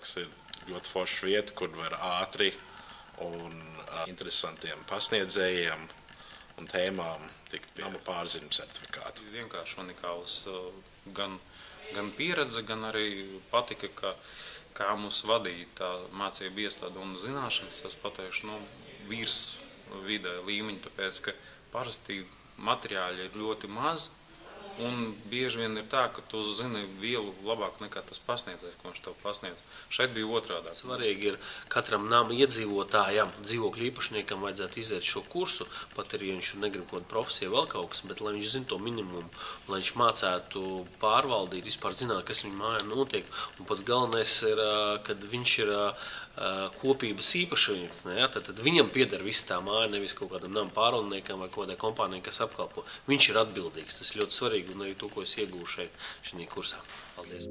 liekas, ir ļoti forša vieta, kur var ātri un interesantiem pasniedzējiem un tēmām tikt pie nama pārziņu certifikātu. Vienkārši unikāls gan pieredze, gan arī patika, kā mūs vadīja tā mācību iestāde un zināšanas, es pateikšu, virs vidē līmeņa, tāpēc, ka parasti materiāļi ir ļoti maz. Un bieži vien ir tā, ka tu zini vielu labāk nekā tas pasniedzējs, ko viņš tev pasniedz. Šeit bija otrādā. Svarīgi ir katram nama iedzīvotājam, dzīvokļu īpašniekam vajadzētu iziet šo kursu, pat arī, ja viņš negrib kaut kādu profesiju vēl kaut kas, bet lai viņš zina to minimumu, lai viņš mācētu pārvaldīt, vispār zināt, kas viņa mājā notiek. Un pats galvenais ir, kad viņš ir kopības īpašnieks, tad viņam pieder viss tā māja, nevis kaut kādam nama pārvaldniekam vai kaut kādai kompānijai, kas apkalpo. Viņš ir atbildīgs, tas ir ļoti svarīgi un arī to, ko es iegūšu šeit šajā kursā. Paldies!